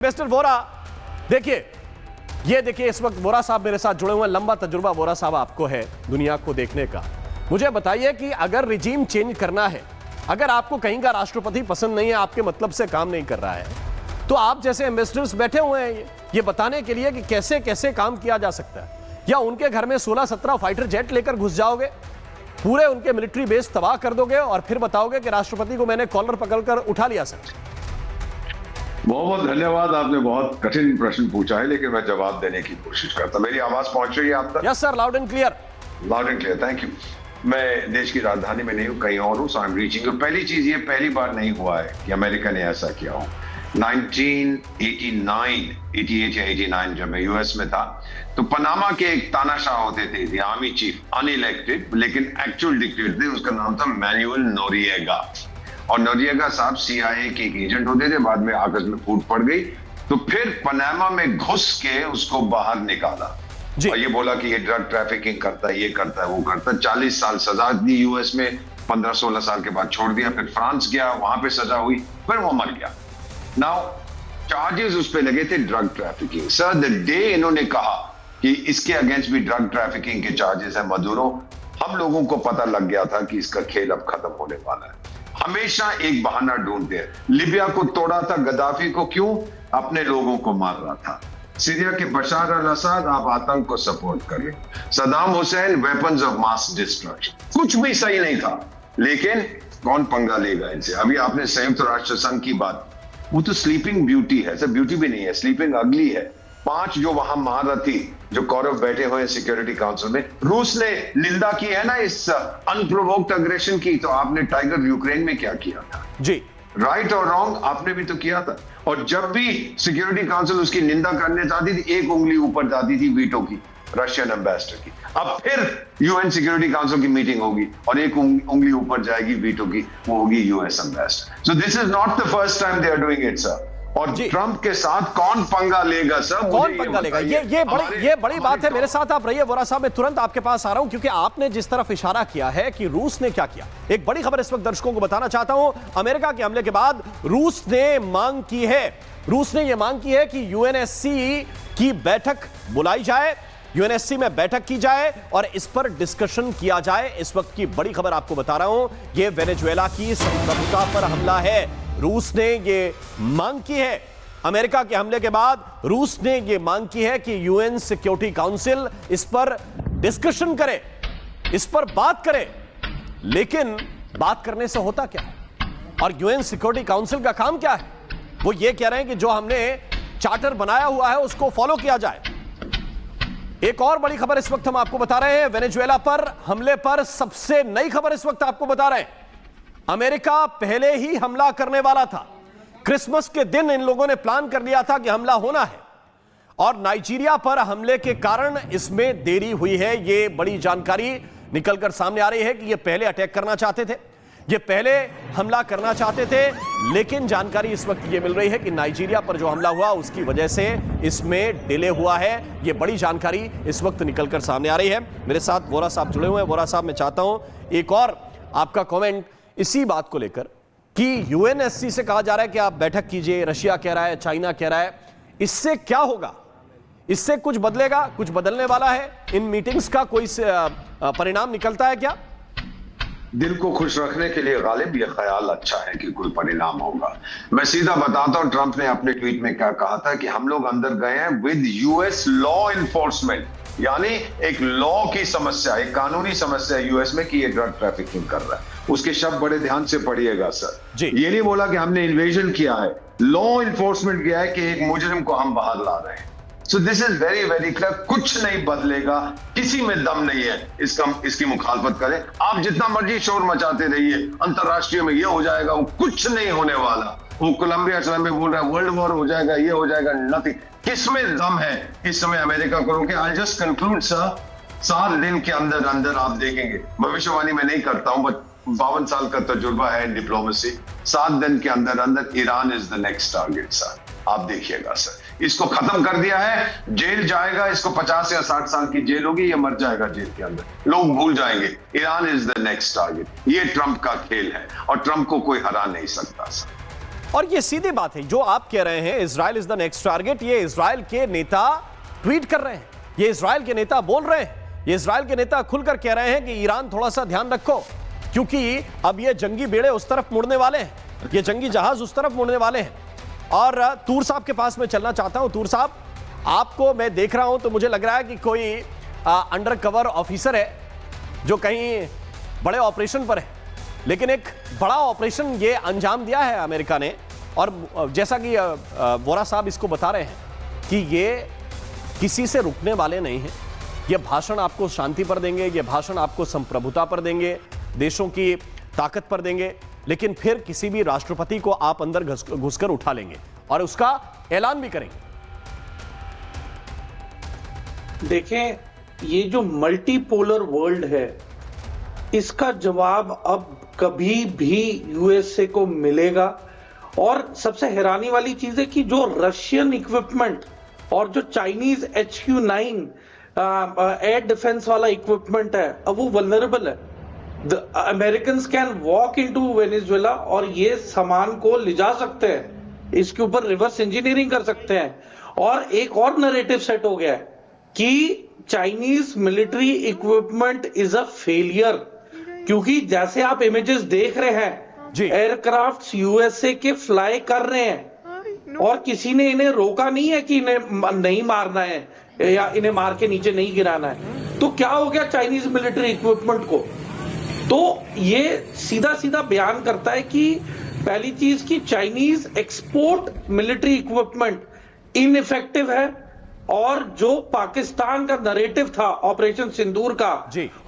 Mister Vora, देखिए ये देखिए इस वक्त वोरा साहब मेरे साथ जुड़े हुए हैं। लंबा तजुर्बा वोरा साहब आपको है दुनिया को देखने का। मुझे बताइए कि अगर रिजीम चेंज करना है, अगर आपको कहीं का राष्ट्रपति पसंद नहीं है, आपके मतलब से काम नहीं कर रहा है, तो आप जैसे एम्बेसडर्स बैठे हुए हैं ये बताने के लिए कि कैसे कैसे काम किया जा सकता है। या उनके घर में 16-17 फाइटर जेट लेकर घुस जाओगे, पूरे उनके मिलिट्री बेस तबाह कर दोगे और फिर बताओगे कि राष्ट्रपति को मैंने कॉलर पकड़कर उठा लिया सर। बहुत बहुत धन्यवाद। आपने बहुत कठिन प्रश्न पूछा है, लेकिन मैं जवाब देने की कोशिश करता। मेरी आवाज पहुंच रही है आप तक? Yes sir, loud and clear. Loud and clear, thank you. मैं देश की राजधानी में नहीं हूँ, कहीं और हूँ, सो आई एम रीचिंग। पहली चीज, ये पहली बार नहीं हुआ है कि अमेरिका ने ऐसा किया हो। 1988 या 89 जब मैं यूएस में था, तो पनामा के एक तानाशाह होते थे, द आर्मी चीफ, अनइलेक्टेड लेकिन एक्चुअल डिक्टेटर थे। उसका नाम था मैनुअल नोरिएगा। और नोरिएगा साहब CIA के एक एजेंट होते थे, बाद में आपस में फूट पड़ गई, तो फिर पनामा में घुस के उसको बाहर निकाला और ये बोला कि ये ड्रग ट्रैफिकिंग करता है, ये करता है, वो करता है। 40 साल सजा दी यूएस में, 15-16 साल के बाद छोड़ दिया। फिर फ्रांस गया, वहां पे सजा हुई, फिर वो मर गया। नाउ चार्जेस उस पे लगे थे drug trafficking. Sir the day इन्होंने कहा कि इसके अगेंस्ट भी ड्रग ट्रैफिकिंग के चार्जेस है मदुरो, हम लोगों को पता लग गया था कि इसका खेल अब खत्म होने वाला है। हमेशा एक बहाना ढूंढते हैं। लिबिया को तोड़ा था गद्दाफी को, क्यों? अपने लोगों को मार रहा था। सीरिया के बशार अल असद, आप आतंक को सपोर्ट कर रहे हो। Saddam Hussain, weapons of mass destruction. कुछ भी सही नहीं था, लेकिन कौन पंगा लेगा इनसे? अभी आपने संयुक्त राष्ट्र संघ की बात, वो तो स्लीपिंग ब्यूटी है सर, ब्यूटी भी नहीं है, स्लीपिंग अगली है। 5 जो वहां महारथी जो कौरव बैठे हुए हैं सिक्योरिटी काउंसिल में, रूस ने निंदा की है ना इस अनप्रोवोक्ड अग्रेशन की, तो आपने टाइगर यूक्रेन में क्या किया था जी? राइट और रॉन्ग, आपने भी तो किया था। और जब भी सिक्योरिटी काउंसिल उसकी निंदा करने जाती थी, एक उंगली ऊपर जाती थी वीटो की, रशियन एम्बेसडर की। अब फिर यूएन सिक्योरिटी काउंसिल की मीटिंग होगी और एक उंगली ऊपर जाएगी वीटो की, वो होगी US ambassador. So this is not the first time they are doing it sir. और ट्रंप के साथ कौन पंगा लेगा सर? कौन पंगा लेगा? ये बड़ी बात है। मेरे साथ आप रहिए वोरा साहब, मैं तुरंत आपके पास आ रहा हूं, क्योंकि आपने जिस तरफ इशारा किया है कि रूस ने क्या किया, एक बड़ी खबर इस वक्त दर्शकों को बताना चाहता हूं। अमेरिका के हमले के बाद रूस ने ये मांग की है कि यूएनएससी की बैठक बुलाई जाए, यूएनएससी में बैठक की जाए और इस पर डिस्कशन किया जाए। इस वक्त की बड़ी खबर आपको बता रहा हूं, यह वेनेजुएला की संप्रभुता पर हमला है। रूस ने ये मांग की है, अमेरिका के हमले के बाद रूस ने ये मांग की है कि यूएन सिक्योरिटी काउंसिल इस पर डिस्कशन करे, इस पर बात करे। लेकिन बात करने से होता क्या है? और यूएन सिक्योरिटी काउंसिल का काम क्या है? वो ये कह रहे हैं कि जो हमने चार्टर बनाया हुआ है उसको फॉलो किया जाए। एक और बड़ी खबर इस वक्त हम आपको बता रहे हैं, वेनेजुएला पर हमले पर सबसे नई खबर इस वक्त आपको बता रहे हैं। अमेरिका पहले ही हमला करने वाला था। क्रिसमस के दिन इन लोगों ने प्लान कर लिया था कि हमला होना है, और नाइजीरिया पर हमले के कारण इसमें देरी हुई है। यह बड़ी जानकारी निकलकर सामने आ रही है कि यह पहले अटैक करना चाहते थे, ये पहले हमला करना चाहते थे, लेकिन जानकारी इस वक्त ये मिल रही है कि नाइजीरिया पर जो हमला हुआ उसकी वजह से इसमें डिले हुआ है। ये बड़ी जानकारी इस वक्त निकलकर सामने आ रही है। मेरे साथ वोरा साहब जुड़े हुए हैं। वोरा साहब, मैं चाहता हूं एक और आपका कमेंट इसी बात को लेकर कि यूएनएससी से कहा जा रहा है कि आप बैठक कीजिए, रशिया कह रहा है, चाइना कह रहा है, इससे क्या होगा? इससे कुछ बदलेगा? कुछ बदलने वाला है? इन मीटिंग्स का कोई परिणाम निकलता है क्या? दिल को खुश रखने के लिए गालिब ये ख्याल अच्छा है कि कोई परिणाम होगा। मैं सीधा बताता हूं, ट्रंप ने अपने ट्वीट में क्या कहा था कि हम लोग अंदर गए हैं विद यूएस लॉ इन्फोर्समेंट, यानी एक लॉ की समस्या, एक कानूनी समस्या यूएस में कि ये ड्रग ट्रैफिकिंग कर रहा है। उसके शब्द बड़े ध्यान से पढ़िएगा सर। ये नहीं बोला कि हमने इन्वेजन किया है, लॉ इन्फोर्समेंट किया है कि एक मुजरिम को हम बाहर ला रहे हैं। सो this is very very clear. कुछ नहीं बदलेगा, किसी में दम नहीं है इसकी मुखालफत करें। आप जितना मर्जी शोर मचाते रहिए, अंतरराष्ट्रीय में ये हो जाएगा, वो कुछ नहीं होने वाला। वो कोलंबिया में बोल रहा है वर्ल्ड वॉर हो जाएगा, ये हो जाएगा, नथिंग। किसमें दम है इस समय अमेरिका को रोके? आई जस्ट कंक्लूड सर, 7 दिन के अंदर अंदर आप देखेंगे, भविष्यवाणी में नहीं करता हूं, बट 52 साल का तजुर्बा है डिप्लोमेसी, 7 दिन के अंदर अंदर Iran is the next target sir. आप देखिएगा सर, इसको खत्म कर दिया है, जेल जाएगा, इसको 50 या 60 साल की जेल होगी, ये मर जाएगा जेल के अंदर, लोग भूल जाएंगे। Iran is the next target. ये ट्रंप का खेल है और ट्रंप को कोई हरा नहीं सकता सर। और ये सीधी बात है जो आप कह रहे हैं, Israel is the next target. ये इजराइल के नेता ट्वीट कर रहे हैं, ये इजराइल के नेता बोल रहे हैं, ये इजराइल के नेता खुलकर कह रहे हैं कि ईरान थोड़ा सा ध्यान रखो, क्योंकि अब ये जंगी बेड़े उस तरफ मुड़ने वाले हैं, ये जंगी जहाज उस तरफ मुड़ने वाले हैं। और तूर साहब के पास मैं चलना चाहता हूं। तूर साहब, आपको मैं देख रहा हूं तो मुझे लग रहा है कि कोई अंडर कवर ऑफिसर है जो कहीं बड़े ऑपरेशन पर है, लेकिन एक बड़ा ऑपरेशन ये अंजाम दिया है अमेरिका ने। और जैसा कि वोरा साहब इसको बता रहे हैं कि ये किसी से रुकने वाले नहीं हैं। ये भाषण आपको शांति पर देंगे, ये भाषण आपको संप्रभुता पर देंगे, देशों की ताकत पर देंगे, लेकिन फिर किसी भी राष्ट्रपति को आप अंदर घुसकर उठा लेंगे और उसका ऐलान भी करेंगे। देखें, ये जो मल्टीपोलर वर्ल्ड है, इसका जवाब अब कभी भी यूएसए को मिलेगा। और सबसे हैरानी वाली चीज है कि जो रशियन इक्विपमेंट और जो चाइनीज HQ-9 एयर डिफेंस वाला इक्विपमेंट है, अब वो वल्नरेबल है। The Americans can walk into Venezuela और ये सामान को ले जा सकते हैं, इसके ऊपर रिवर्स इंजीनियरिंग कर सकते हैं। और एक और नैरेटिव सेट हो गया है कि Chinese military equipment is a failure, क्योंकि जैसे आप इमेजेस देख रहे हैं, एयरक्राफ्ट यूएसए के फ्लाई कर रहे हैं और किसी ने इन्हें रोका नहीं है कि इन्हें नहीं मारना है या इन्हें मार के नीचे नहीं गिराना है। तो क्या हो गया चाइनीज मिलिट्री इक्विपमेंट को? तो ये सीधा सीधा बयान करता है कि पहली चीज की Chinese export military equipment ineffective है, और जो पाकिस्तान का नैरेटिव था ऑपरेशन सिंदूर का,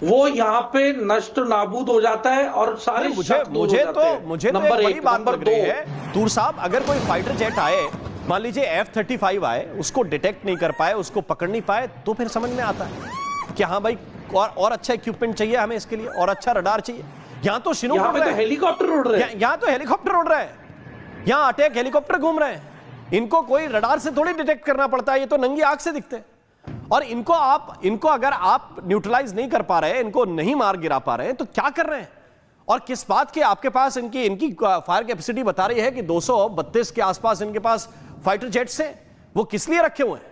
वो यहाँ पे नष्ट नाबूद हो जाता है और सारे मुझे तो बड़ी बात लग रही है तूर साहब, अगर कोई फाइटर जेट आए, मान लीजिए F-35 आए, उसको डिटेक्ट नहीं कर पाए, उसको पकड़ नहीं पाए, तो फिर समझ में आता है कि हाँ भाई और अच्छा इक्विपमेंट चाहिए हमें इसके लिए, और अच्छा रडार चाहिए। यहाँ तो शिनूक उड़ रहा है, हेलीकॉप्टर उड़ रहे हैं, यहाँ तो हेलीकॉप्टर उड़ रहा है, यहाँ अटैक हेलीकॉप्टर घूम रहे हैं। इनको कोई रडार से थोड़ी डिटेक्ट करना पड़ता है, ये तो नंगी आंख से दिखते हैं। और इनको अगर आप न्यूट्रलाइज नहीं कर पा रहे, इनको नहीं मार गिरा पा रहे हैं, तो क्या कर रहे हैं? और किस बात के आपके पास इनकी फायर कैपेसिटी बता रही है कि 232 के आसपास इनके पास फाइटर जेट्स हैं, वो किस लिए रखे हुए हैं?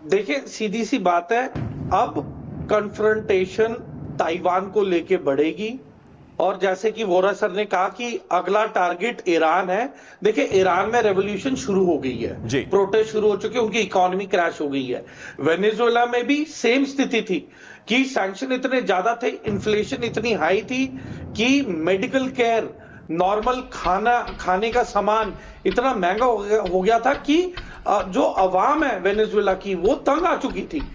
देखिए, सीधी सी बात है, अब कन्फ्रंटेशन ताइवान को लेके बढ़ेगी। और जैसे कि वोरा सर ने कहा कि अगला टारगेट ईरान है। देखिए, ईरान में रेवोल्यूशन शुरू हो गई है, प्रोटेस्ट शुरू हो चुके, उनकी इकोनॉमी क्रैश हो गई है। वेनेजुएला में भी सेम स्थिति थी कि सैंक्शन इतने ज्यादा थे, इन्फ्लेशन इतनी हाई थी कि मेडिकल केयर, नॉर्मल खाने का सामान इतना महंगा हो गया था कि जो अवाम है वेनेजुएला की, वो तंग आ चुकी थी।